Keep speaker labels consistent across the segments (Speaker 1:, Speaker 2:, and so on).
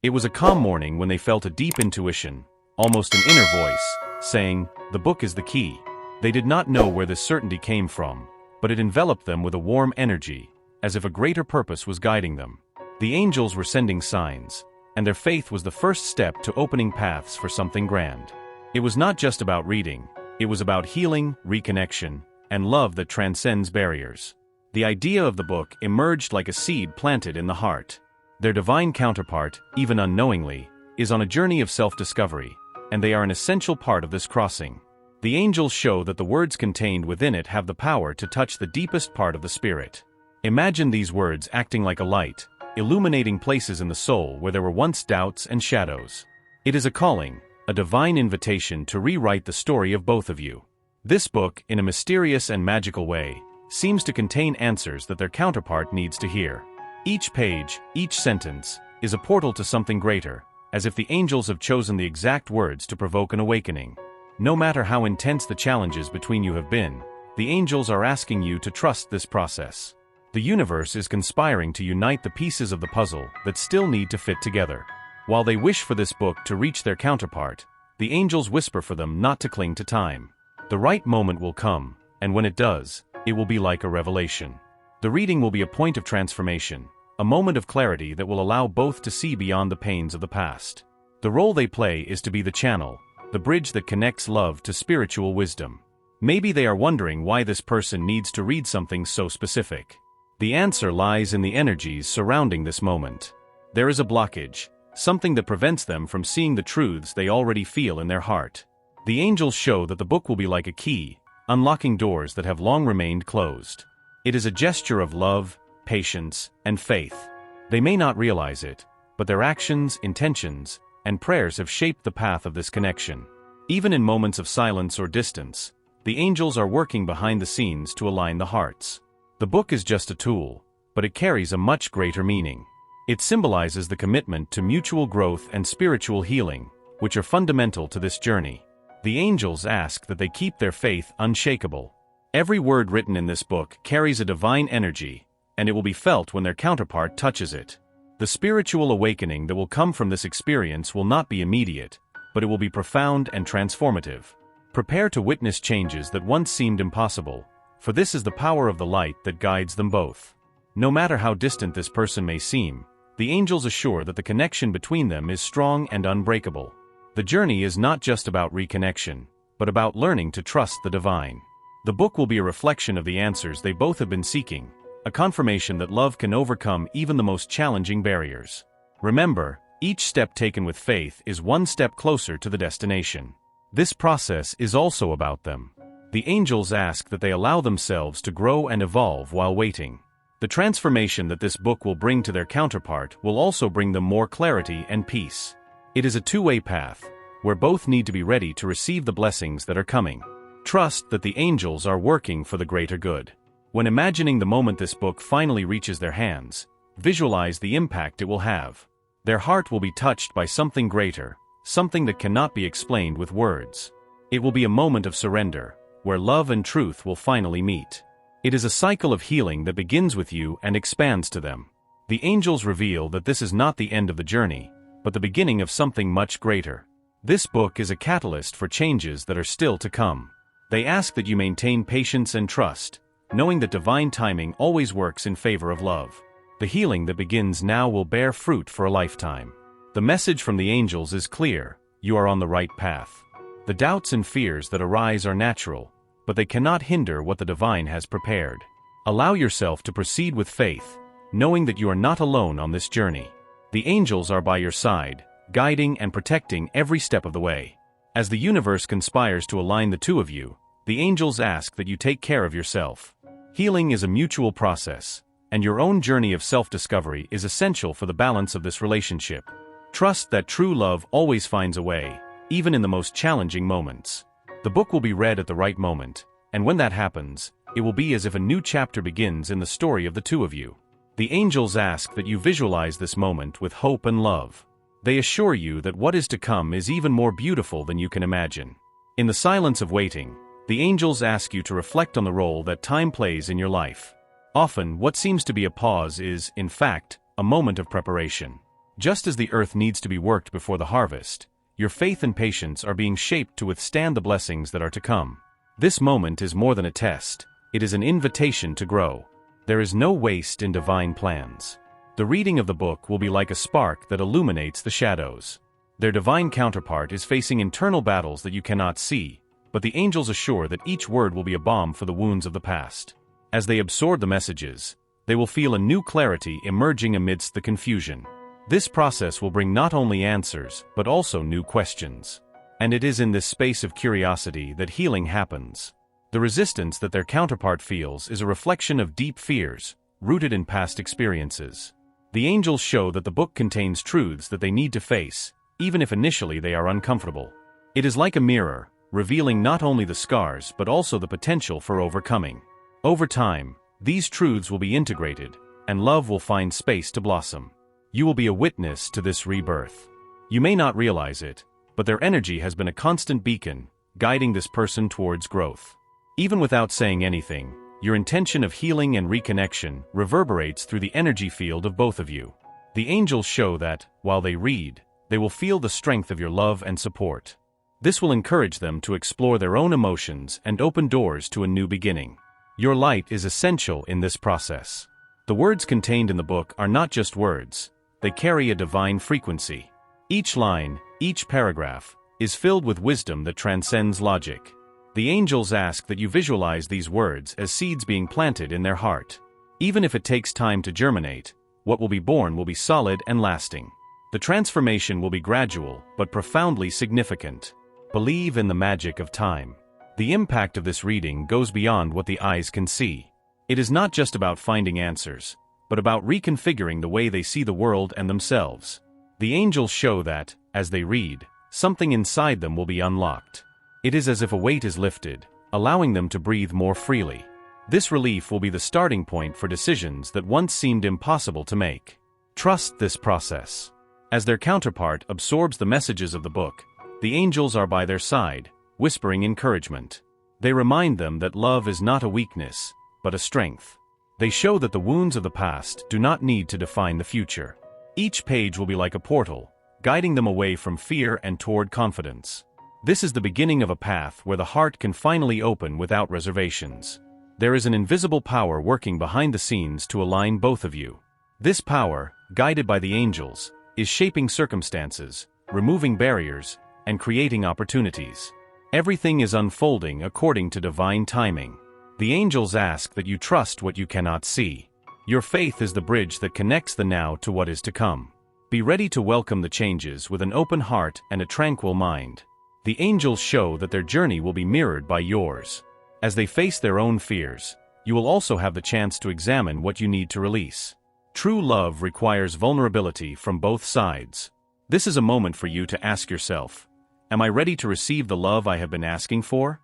Speaker 1: It was a calm morning when they felt a deep intuition, almost an inner voice, saying, "The book is the key." They did not know where this certainty came from, but it enveloped them with a warm energy, as if a greater purpose was guiding them. The angels were sending signs, and their faith was the first step to opening paths for something grand. It was not just about reading, it was about healing, reconnection, and love that transcends barriers. The idea of the book emerged like a seed planted in the heart. Their divine counterpart, even unknowingly, is on a journey of self-discovery, and they are an essential part of this crossing. The angels show that the words contained within it have the power to touch the deepest part of the spirit. Imagine these words acting like a light, illuminating places in the soul where there were once doubts and shadows. It is a calling, a divine invitation to rewrite the story of both of you. This book, in a mysterious and magical way, seems to contain answers that their counterpart needs to hear. Each page, each sentence, is a portal to something greater, as if the angels have chosen the exact words to provoke an awakening. No matter how intense the challenges between you have been, the angels are asking you to trust this process. The universe is conspiring to unite the pieces of the puzzle that still need to fit together. While they wish for this book to reach their counterpart, the angels whisper for them not to cling to time. The right moment will come, and when it does, it will be like a revelation. The reading will be a point of transformation, a moment of clarity that will allow both to see beyond the pains of the past. The role they play is to be the channel, the bridge that connects love to spiritual wisdom. Maybe they are wondering why this person needs to read something so specific. The answer lies in the energies surrounding this moment. There is a blockage, something that prevents them from seeing the truths they already feel in their heart. The angels show that the book will be like a key, unlocking doors that have long remained closed. It is a gesture of love, patience, and faith. They may not realize it, but their actions, intentions, and prayers have shaped the path of this connection. Even in moments of silence or distance, the angels are working behind the scenes to align the hearts. The book is just a tool, but it carries a much greater meaning. It symbolizes the commitment to mutual growth and spiritual healing, which are fundamental to this journey. The angels ask that they keep their faith unshakable. Every word written in this book carries a divine energy, and it will be felt when their counterpart touches it. The spiritual awakening that will come from this experience will not be immediate, but it will be profound and transformative. Prepare to witness changes that once seemed impossible, for this is the power of the light that guides them both. No matter how distant this person may seem, the angels assure that the connection between them is strong and unbreakable. The journey is not just about reconnection, but about learning to trust the divine. The book will be a reflection of the answers they both have been seeking, a confirmation that love can overcome even the most challenging barriers. Remember, each step taken with faith is one step closer to the destination. This process is also about them. The angels ask that they allow themselves to grow and evolve while waiting. The transformation that this book will bring to their counterpart will also bring them more clarity and peace. It is a two-way path, where both need to be ready to receive the blessings that are coming. Trust that the angels are working for the greater good. When imagining the moment this book finally reaches their hands, visualize the impact it will have. Their heart will be touched by something greater, something that cannot be explained with words. It will be a moment of surrender, where love and truth will finally meet. It is a cycle of healing that begins with you and expands to them. The angels reveal that this is not the end of the journey, but the beginning of something much greater. This book is a catalyst for changes that are still to come. They ask that you maintain patience and trust, knowing that divine timing always works in favor of love. The healing that begins now will bear fruit for a lifetime. The message from the angels is clear: you are on the right path. The doubts and fears that arise are natural, but they cannot hinder what the divine has prepared. Allow yourself to proceed with faith, knowing that you are not alone on this journey. The angels are by your side, guiding and protecting every step of the way. As the universe conspires to align the two of you, the angels ask that you take care of yourself. Healing is a mutual process, and your own journey of self-discovery is essential for the balance of this relationship. Trust that true love always finds a way, even in the most challenging moments. The book will be read at the right moment, and when that happens, it will be as if a new chapter begins in the story of the two of you. The angels ask that you visualize this moment with hope and love. They assure you that what is to come is even more beautiful than you can imagine. In the silence of waiting, the angels ask you to reflect on the role that time plays in your life. Often, what seems to be a pause is, in fact, a moment of preparation. Just as the earth needs to be worked before the harvest, your faith and patience are being shaped to withstand the blessings that are to come. This moment is more than a test, it is an invitation to grow. There is no waste in divine plans. The reading of the book will be like a spark that illuminates the shadows. Their divine counterpart is facing internal battles that you cannot see, but the angels assure that each word will be a balm for the wounds of the past. As they absorb the messages, they will feel a new clarity emerging amidst the confusion. This process will bring not only answers, but also new questions. And it is in this space of curiosity that healing happens. The resistance that their counterpart feels is a reflection of deep fears, rooted in past experiences. The angels show that the book contains truths that they need to face, even if initially they are uncomfortable. It is like a mirror, revealing not only the scars but also the potential for overcoming. Over time, these truths will be integrated, and love will find space to blossom. You will be a witness to this rebirth. You may not realize it, but their energy has been a constant beacon, guiding this person towards growth. Even without saying anything, your intention of healing and reconnection reverberates through the energy field of both of you. The angels show that, while they read, they will feel the strength of your love and support. This will encourage them to explore their own emotions and open doors to a new beginning. Your light is essential in this process. The words contained in the book are not just words, they carry a divine frequency. Each line, each paragraph, is filled with wisdom that transcends logic. The angels ask that you visualize these words as seeds being planted in their heart. Even if it takes time to germinate, what will be born will be solid and lasting. The transformation will be gradual, but profoundly significant. Believe in the magic of time. The impact of this reading goes beyond what the eyes can see. It is not just about finding answers, but about reconfiguring the way they see the world and themselves. The angels show that, as they read, something inside them will be unlocked. It is as if a weight is lifted, allowing them to breathe more freely. This relief will be the starting point for decisions that once seemed impossible to make. Trust this process. As their counterpart absorbs the messages of the book, the angels are by their side, whispering encouragement. They remind them that love is not a weakness, but a strength. They show that the wounds of the past do not need to define the future. Each page will be like a portal, guiding them away from fear and toward confidence. This is the beginning of a path where the heart can finally open without reservations. There is an invisible power working behind the scenes to align both of you. This power, guided by the angels, is shaping circumstances, removing barriers, and creating opportunities. Everything is unfolding according to divine timing. The angels ask that you trust what you cannot see. Your faith is the bridge that connects the now to what is to come. Be ready to welcome the changes with an open heart and a tranquil mind. The angels show that their journey will be mirrored by yours. As they face their own fears, you will also have the chance to examine what you need to release. True love requires vulnerability from both sides. This is a moment for you to ask yourself, am I ready to receive the love I have been asking for?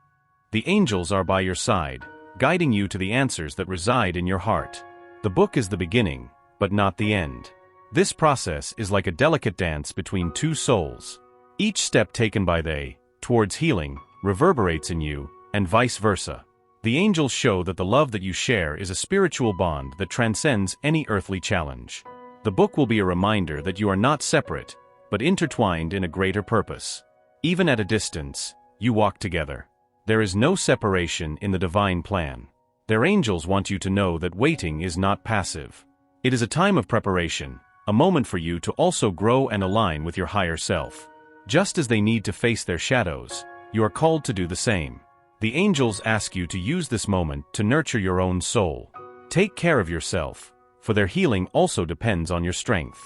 Speaker 1: The angels are by your side, guiding you to the answers that reside in your heart. The book is the beginning, but not the end. This process is like a delicate dance between two souls. Each step taken by they, towards healing, reverberates in you, and vice versa. The angels show that the love that you share is a spiritual bond that transcends any earthly challenge. The book will be a reminder that you are not separate, but intertwined in a greater purpose. Even at a distance, you walk together. There is no separation in the divine plan. Their angels want you to know that waiting is not passive. It is a time of preparation, a moment for you to also grow and align with your higher self. Just as they need to face their shadows, you are called to do the same. The angels ask you to use this moment to nurture your own soul. Take care of yourself, for their healing also depends on your strength.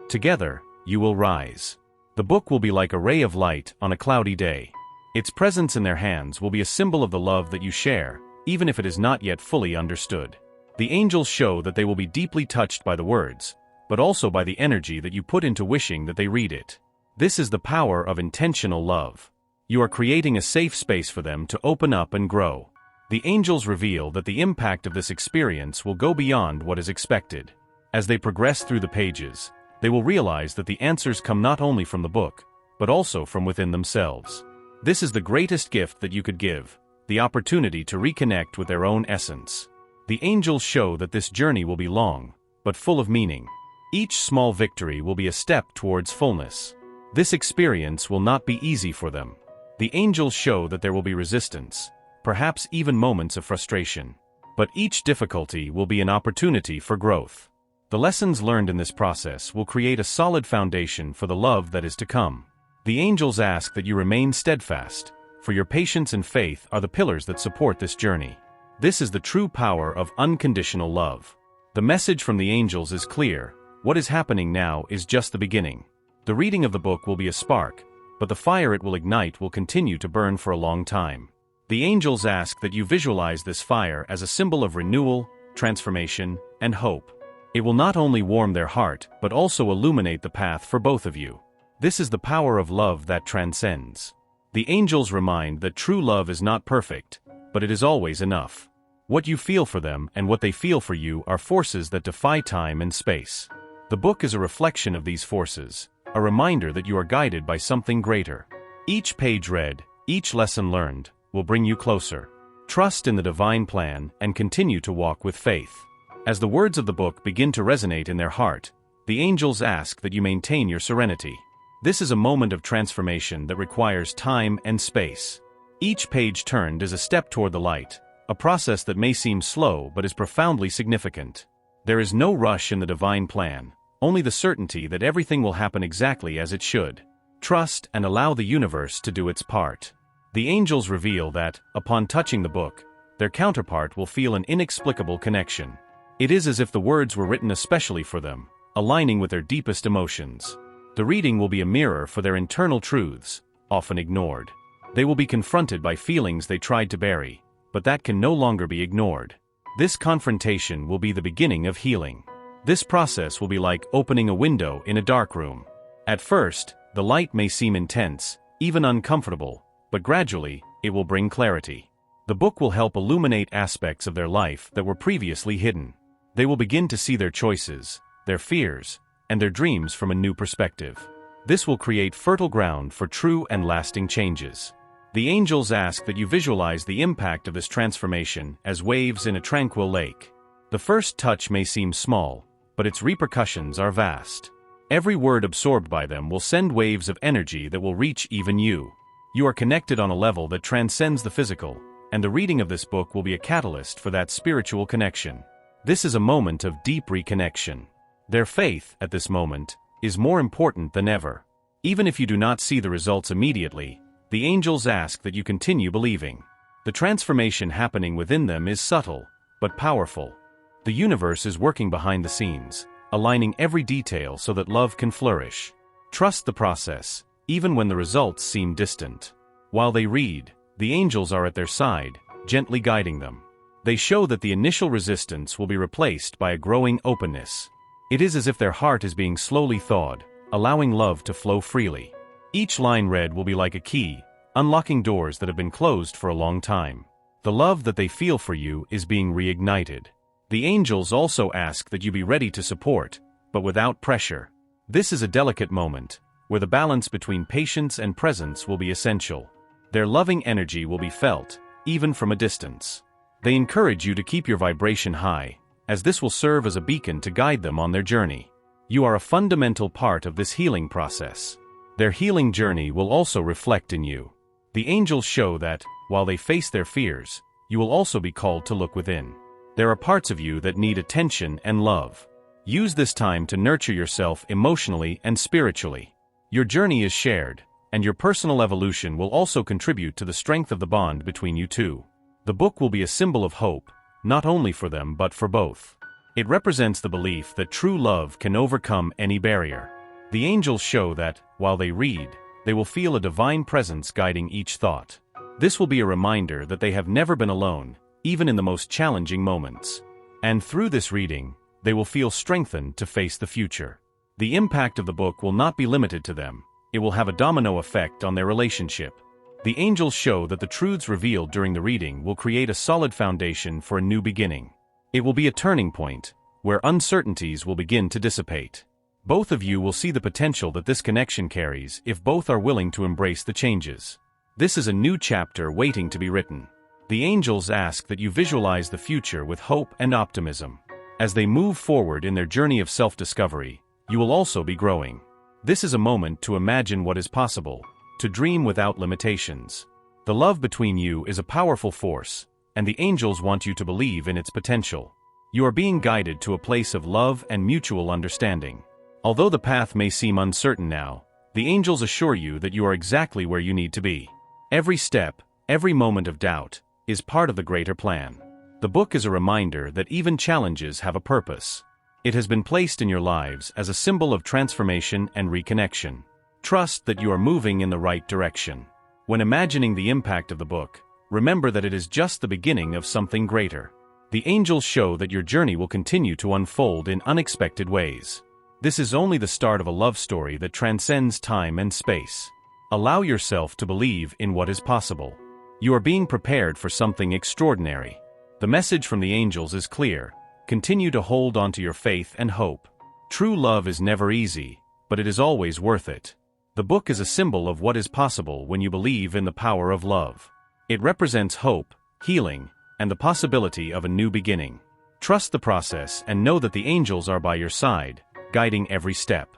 Speaker 1: Together, you will rise. The book will be like a ray of light on a cloudy day. Its presence in their hands will be a symbol of the love that you share, even if it is not yet fully understood. The angels show that they will be deeply touched by the words, but also by the energy that you put into wishing that they read it. This is the power of intentional love. You are creating a safe space for them to open up and grow. The angels reveal that the impact of this experience will go beyond what is expected. As they progress through the pages, they will realize that the answers come not only from the book, but also from within themselves. This is the greatest gift that you could give, the opportunity to reconnect with their own essence. The angels show that this journey will be long, but full of meaning. Each small victory will be a step towards fullness. This experience will not be easy for them. The angels show that there will be resistance, perhaps even moments of frustration. But each difficulty will be an opportunity for growth. The lessons learned in this process will create a solid foundation for the love that is to come. The angels ask that you remain steadfast, for your patience and faith are the pillars that support this journey. This is the true power of unconditional love. The message from the angels is clear: what is happening now is just the beginning. The reading of the book will be a spark, but the fire it will ignite will continue to burn for a long time. The angels ask that you visualize this fire as a symbol of renewal, transformation, and hope. It will not only warm their heart, but also illuminate the path for both of you. This is the power of love that transcends. The angels remind that true love is not perfect, but it is always enough. What you feel for them and what they feel for you are forces that defy time and space. The book is a reflection of these forces, a reminder that you are guided by something greater. Each page read, each lesson learned, will bring you closer. Trust in the divine plan and continue to walk with faith. As the words of the book begin to resonate in their heart, the angels ask that you maintain your serenity. This is a moment of transformation that requires time and space. Each page turned is a step toward the light, a process that may seem slow but is profoundly significant. There is no rush in the divine plan, only the certainty that everything will happen exactly as it should. Trust and allow the universe to do its part. The angels reveal that, upon touching the book, their counterpart will feel an inexplicable connection. It is as if the words were written especially for them, aligning with their deepest emotions. The reading will be a mirror for their internal truths, often ignored. They will be confronted by feelings they tried to bury, but that can no longer be ignored. This confrontation will be the beginning of healing. This process will be like opening a window in a dark room. At first, the light may seem intense, even uncomfortable, but gradually, it will bring clarity. The book will help illuminate aspects of their life that were previously hidden. They will begin to see their choices, their fears, and their dreams from a new perspective. This will create fertile ground for true and lasting changes. The angels ask that you visualize the impact of this transformation as waves in a tranquil lake. The first touch may seem small, but its repercussions are vast. Every word absorbed by them will send waves of energy that will reach even you. You are connected on a level that transcends the physical, and the reading of this book will be a catalyst for that spiritual connection. This is a moment of deep reconnection. Their faith, at this moment, is more important than ever. Even if you do not see the results immediately, the angels ask that you continue believing. The transformation happening within them is subtle, but powerful. The universe is working behind the scenes, aligning every detail so that love can flourish. Trust the process, even when the results seem distant. While they read, the angels are at their side, gently guiding them. They show that the initial resistance will be replaced by a growing openness. It is as if their heart is being slowly thawed, allowing love to flow freely. Each line read will be like a key, unlocking doors that have been closed for a long time. The love that they feel for you is being reignited. The angels also ask that you be ready to support, but without pressure. This is a delicate moment, where the balance between patience and presence will be essential. Their loving energy will be felt, even from a distance. They encourage you to keep your vibration high, as this will serve as a beacon to guide them on their journey. You are a fundamental part of this healing process. Their healing journey will also reflect in you. The angels show that, while they face their fears, you will also be called to look within. There are parts of you that need attention and love. Use this time to nurture yourself emotionally and spiritually. Your journey is shared, and your personal evolution will also contribute to the strength of the bond between you two. The book will be a symbol of hope, not only for them but for both. It represents the belief that true love can overcome any barrier. The angels show that, while they read, they will feel a divine presence guiding each thought. This will be a reminder that they have never been alone, even in the most challenging moments. And through this reading, they will feel strengthened to face the future. The impact of the book will not be limited to them. It will have a domino effect on their relationship. The angels show that the truths revealed during the reading will create a solid foundation for a new beginning. It will be a turning point, where uncertainties will begin to dissipate. Both of you will see the potential that this connection carries if both are willing to embrace the changes. This is a new chapter waiting to be written. The angels ask that you visualize the future with hope and optimism. As they move forward in their journey of self-discovery, you will also be growing. This is a moment to imagine what is possible, to dream without limitations. The love between you is a powerful force, and the angels want you to believe in its potential. You are being guided to a place of love and mutual understanding. Although the path may seem uncertain now, the angels assure you that you are exactly where you need to be. Every step, every moment of doubt, is part of the greater plan. The book is a reminder that even challenges have a purpose. It has been placed in your lives as a symbol of transformation and reconnection. Trust that you are moving in the right direction. When imagining the impact of the book, remember that it is just the beginning of something greater. The angels show that your journey will continue to unfold in unexpected ways. This is only the start of a love story that transcends time and space. Allow yourself to believe in what is possible. You are being prepared for something extraordinary. The message from the angels is clear. Continue to hold on to your faith and hope. True love is never easy, but it is always worth it. The book is a symbol of what is possible when you believe in the power of love. It represents hope, healing, and the possibility of a new beginning. Trust the process and know that the angels are by your side, guiding every step.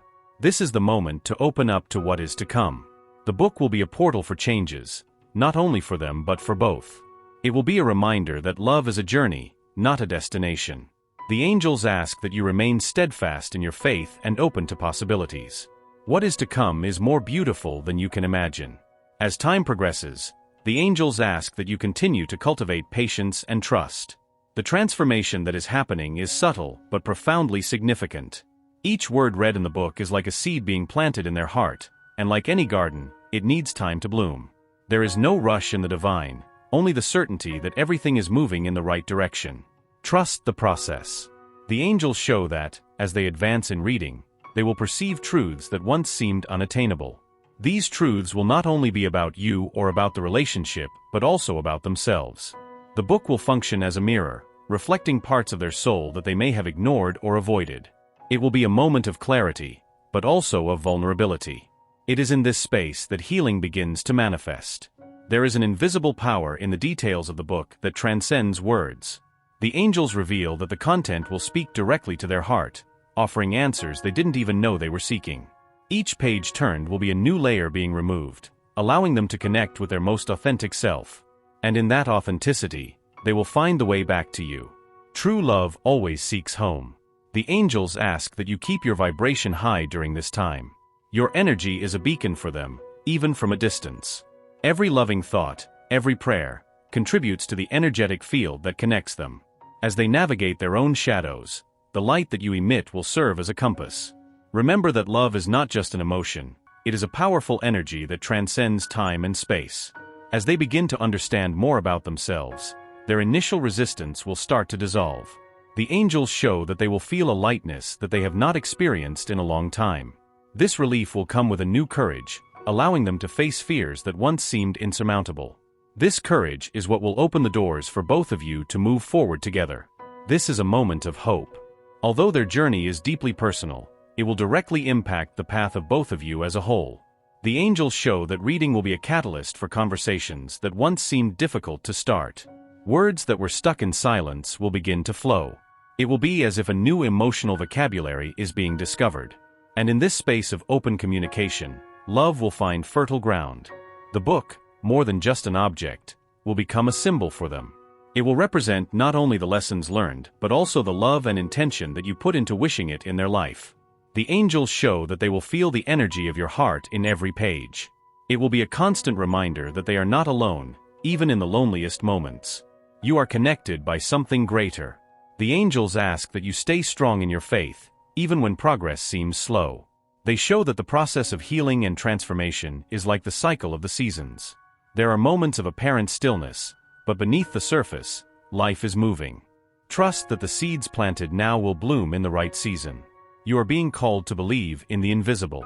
Speaker 1: This is the moment to open up to what is to come. The book will be a portal for changes, not only for them but for both. It will be a reminder that love is a journey, not a destination. The angels ask that you remain steadfast in your faith and open to possibilities. What is to come is more beautiful than you can imagine. As time progresses, the angels ask that you continue to cultivate patience and trust. The transformation that is happening is subtle but profoundly significant. Each word read in the book is like a seed being planted in their heart, and like any garden, it needs time to bloom. There is no rush in the divine, only the certainty that everything is moving in the right direction. Trust the process. The angels show that, as they advance in reading, they will perceive truths that once seemed unattainable. These truths will not only be about you or about the relationship, but also about themselves. The book will function as a mirror, reflecting parts of their soul that they may have ignored or avoided. It will be a moment of clarity, but also of vulnerability. It is in this space that healing begins to manifest. There is an invisible power in the details of the book that transcends words. The angels reveal that the content will speak directly to their heart, offering answers they didn't even know they were seeking. Each page turned will be a new layer being removed, allowing them to connect with their most authentic self. And in that authenticity, they will find the way back to you. True love always seeks home. The angels ask that you keep your vibration high during this time. Your energy is a beacon for them, even from a distance. Every loving thought, every prayer, contributes to the energetic field that connects them. As they navigate their own shadows, the light that you emit will serve as a compass. Remember that love is not just an emotion, it is a powerful energy that transcends time and space. As they begin to understand more about themselves, their initial resistance will start to dissolve. The angels show that they will feel a lightness that they have not experienced in a long time. This relief will come with a new courage, allowing them to face fears that once seemed insurmountable. This courage is what will open the doors for both of you to move forward together. This is a moment of hope. Although their journey is deeply personal, it will directly impact the path of both of you as a whole. The angels show that reading will be a catalyst for conversations that once seemed difficult to start. Words that were stuck in silence will begin to flow. It will be as if a new emotional vocabulary is being discovered. And in this space of open communication, love will find fertile ground. The book, more than just an object, will become a symbol for them. It will represent not only the lessons learned, but also the love and intention that you put into wishing it in their life. The angels show that they will feel the energy of your heart in every page. It will be a constant reminder that they are not alone, even in the loneliest moments. You are connected by something greater. The angels ask that you stay strong in your faith, even when progress seems slow. They show that the process of healing and transformation is like the cycle of the seasons. There are moments of apparent stillness, but beneath the surface, life is moving. Trust that the seeds planted now will bloom in the right season. You are being called to believe in the invisible.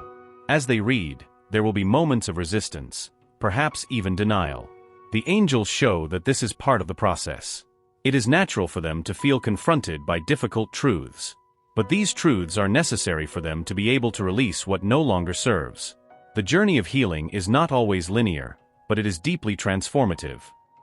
Speaker 1: As they read, there will be moments of resistance, perhaps even denial. The angels show that this is part of the process. It is natural for them to feel confronted by difficult truths. But these truths are necessary for them to be able to release what no longer serves. The journey of healing is not always linear, but it is deeply transformative.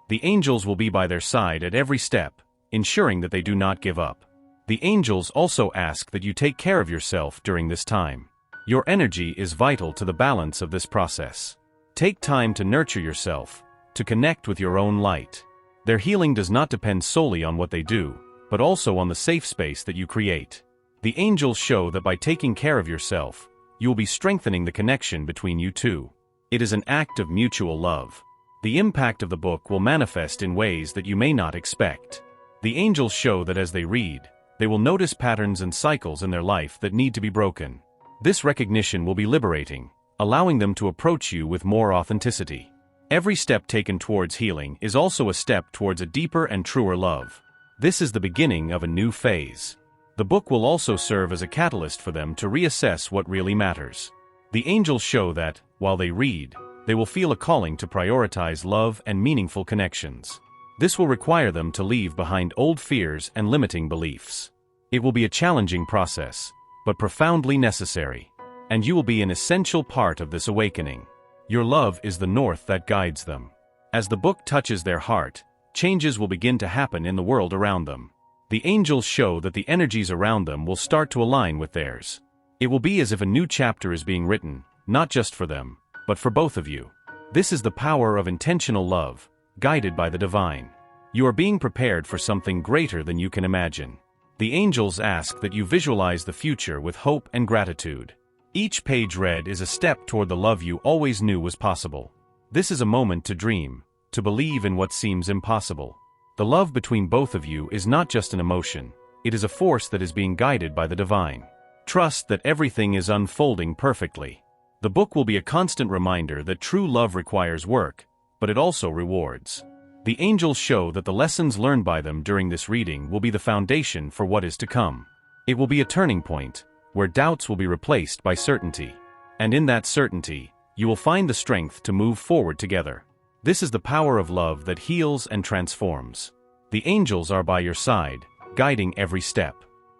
Speaker 1: The angels will be by their side at every step, ensuring that they do not give up. The angels also ask that you take care of yourself during this time. Your energy is vital to the balance of this process. Take time to nurture yourself, to connect with your own light. Their healing does not depend solely on what they do, but also on the safe space that you create. The angels show that by taking care of yourself, you will be strengthening the connection between you two. It is an act of mutual love. The impact of the book will manifest in ways that you may not expect. The angels show that as they read, they will notice patterns and cycles in their life that need to be broken. This recognition will be liberating, allowing them to approach you with more authenticity. Every step taken towards healing is also a step towards a deeper and truer love. This is the beginning of a new phase. The book will also serve as a catalyst for them to reassess what really matters. The angels show that, while they read, they will feel a calling to prioritize love and meaningful connections. This will require them to leave behind old fears and limiting beliefs. It will be a challenging process, but profoundly necessary. And you will be an essential part of this awakening. Your love is the north that guides them. As the book touches their heart, changes will begin to happen in the world around them. The angels show that the energies around them will start to align with theirs. It will be as if a new chapter is being written, not just for them, but for both of you. This is the power of intentional love, guided by the divine. You are being prepared for something greater than you can imagine. The angels ask that you visualize the future with hope and gratitude. Each page read is a step toward the love you always knew was possible. This is a moment to dream, to believe in what seems impossible. The love between both of you is not just an emotion, it is a force that is being guided by the divine. Trust that everything is unfolding perfectly. The book will be a constant reminder that true love requires work, but it also rewards. The angels show that the lessons learned by them during this reading will be the foundation for what is to come. It will be a turning point, where doubts will be replaced by certainty. And in that certainty, you will find the strength to move forward together. This is the power of love that heals and transforms. The angels are by your side, guiding every step.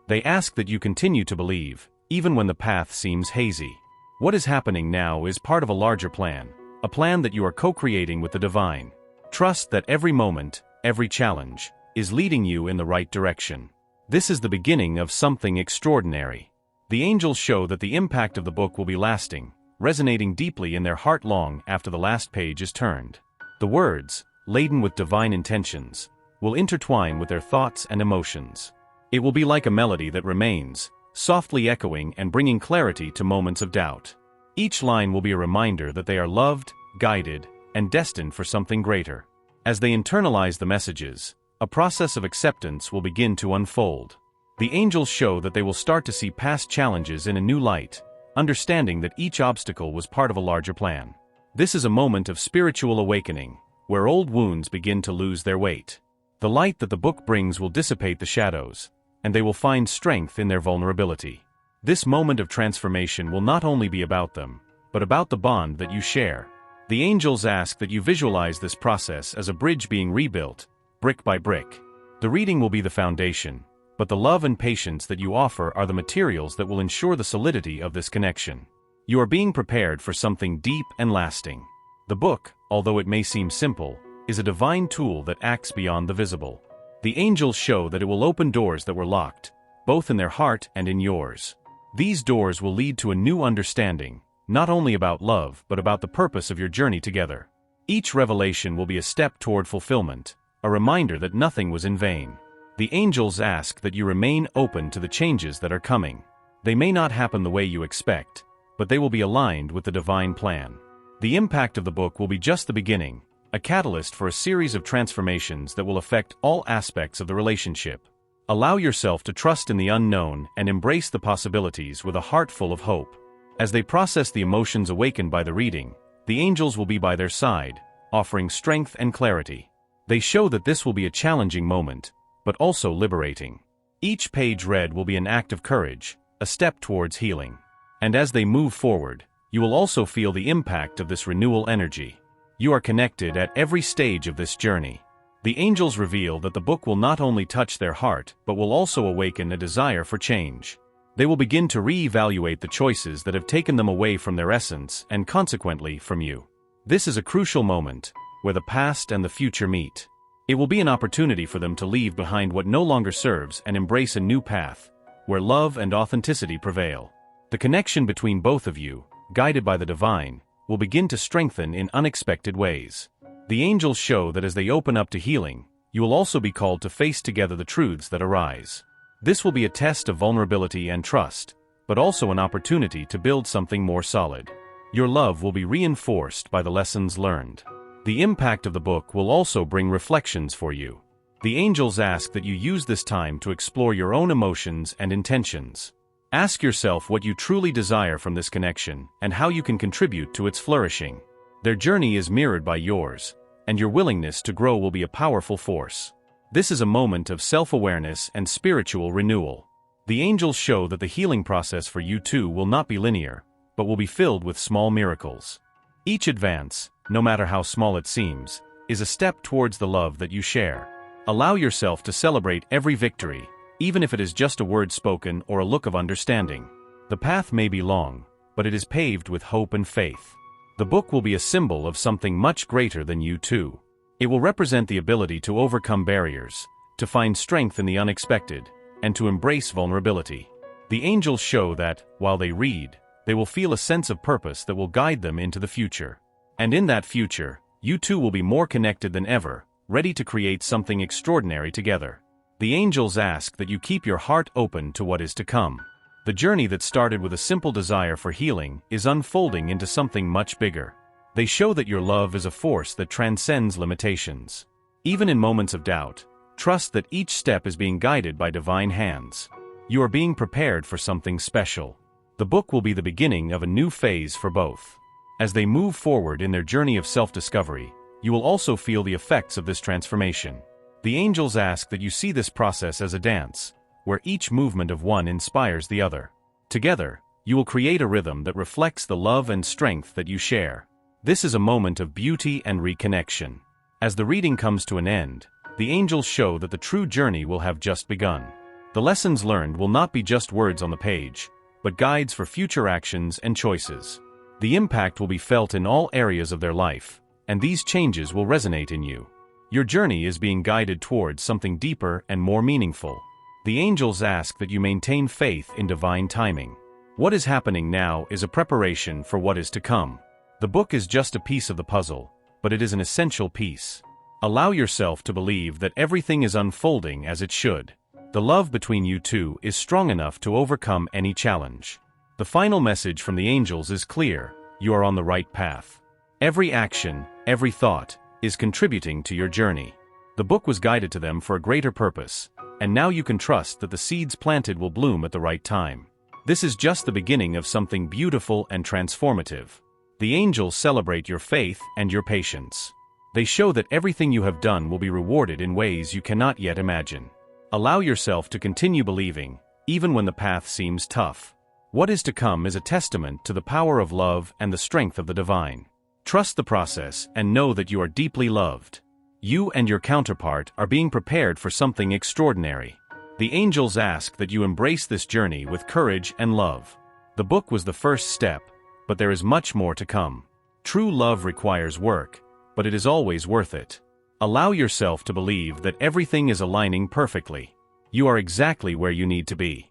Speaker 1: They ask that you continue to believe, even when the path seems hazy. What is happening now is part of a larger plan, a plan that you are co-creating with the divine. Trust that every moment, every challenge, is leading you in the right direction. This is the beginning of something extraordinary. The angels show that the impact of the book will be lasting, resonating deeply in their heart long after the last page is turned. The words, laden with divine intentions, will intertwine with their thoughts and emotions. It will be like a melody that remains, softly echoing and bringing clarity to moments of doubt. Each line will be a reminder that they are loved, guided, and destined for something greater. As they internalize the messages, a process of acceptance will begin to unfold. The angels show that they will start to see past challenges in a new light, understanding that each obstacle was part of a larger plan. This is a moment of spiritual awakening, where old wounds begin to lose their weight. The light that the book brings will dissipate the shadows, and they will find strength in their vulnerability. This moment of transformation will not only be about them, but about the bond that you share. The angels ask that you visualize this process as a bridge being rebuilt, brick by brick. The reading will be the foundation, but the love and patience that you offer are the materials that will ensure the solidity of this connection. You are being prepared for something deep and lasting. The book, although it may seem simple, is a divine tool that acts beyond the visible. The angels show that it will open doors that were locked, both in their heart and in yours. These doors will lead to a new understanding, not only about love but about the purpose of your journey together. Each revelation will be a step toward fulfillment, a reminder that nothing was in vain. The angels ask that you remain open to the changes that are coming. They may not happen the way you expect, but they will be aligned with the divine plan. The impact of the book will be just the beginning, a catalyst for a series of transformations that will affect all aspects of the relationship. Allow yourself to trust in the unknown and embrace the possibilities with a heart full of hope. As they process the emotions awakened by the reading, the angels will be by their side, offering strength and clarity. They show that this will be a challenging moment, but also liberating. Each page read will be an act of courage, a step towards healing. And as they move forward, you will also feel the impact of this renewal energy. You are connected at every stage of this journey. The angels reveal that the book will not only touch their heart but will also awaken a desire for change. They will begin to re-evaluate the choices that have taken them away from their essence and consequently from you. This is a crucial moment, where the past and the future meet. It will be an opportunity for them to leave behind what no longer serves and embrace a new path, where love and authenticity prevail. The connection between both of you, guided by the divine, will begin to strengthen in unexpected ways. The angels show that as they open up to healing, you will also be called to face together the truths that arise. This will be a test of vulnerability and trust, but also an opportunity to build something more solid. Your love will be reinforced by the lessons learned. The impact of the book will also bring reflections for you. The angels ask that you use this time to explore your own emotions and intentions. Ask yourself what you truly desire from this connection and how you can contribute to its flourishing. Their journey is mirrored by yours, and your willingness to grow will be a powerful force. This is a moment of self-awareness and spiritual renewal. The angels show that the healing process for you two will not be linear, but will be filled with small miracles. Each advance, no matter how small it seems, is a step towards the love that you share. Allow yourself to celebrate every victory, even if it is just a word spoken or a look of understanding. The path may be long, but it is paved with hope and faith. The book will be a symbol of something much greater than you two. It will represent the ability to overcome barriers, to find strength in the unexpected, and to embrace vulnerability. The angels show that, while they read, they will feel a sense of purpose that will guide them into the future. And in that future, you two will be more connected than ever, ready to create something extraordinary together. The angels ask that you keep your heart open to what is to come. The journey that started with a simple desire for healing is unfolding into something much bigger. They show that your love is a force that transcends limitations. Even in moments of doubt, trust that each step is being guided by divine hands. You are being prepared for something special. The book will be the beginning of a new phase for both. As they move forward in their journey of self-discovery, you will also feel the effects of this transformation. The angels ask that you see this process as a dance, where each movement of one inspires the other. Together, you will create a rhythm that reflects the love and strength that you share. This is a moment of beauty and reconnection. As the reading comes to an end, the angels show that the true journey will have just begun. The lessons learned will not be just words on the page, but guides for future actions and choices. The impact will be felt in all areas of their life, and these changes will resonate in you. Your journey is being guided towards something deeper and more meaningful. The angels ask that you maintain faith in divine timing. What is happening now is a preparation for what is to come. The book is just a piece of the puzzle, but it is an essential piece. Allow yourself to believe that everything is unfolding as it should. The love between you two is strong enough to overcome any challenge. The final message from the angels is clear: you are on the right path. Every action, every thought, is contributing to your journey. The book was guided to them for a greater purpose, and now you can trust that the seeds planted will bloom at the right time. This is just the beginning of something beautiful and transformative. The angels celebrate your faith and your patience. They show that everything you have done will be rewarded in ways you cannot yet imagine. Allow yourself to continue believing, even when the path seems tough. What is to come is a testament to the power of love and the strength of the divine. Trust the process and know that you are deeply loved. You and your counterpart are being prepared for something extraordinary. The angels ask that you embrace this journey with courage and love. The book was the first step, but there is much more to come. True love requires work, but it is always worth it. Allow yourself to believe that everything is aligning perfectly. You are exactly where you need to be.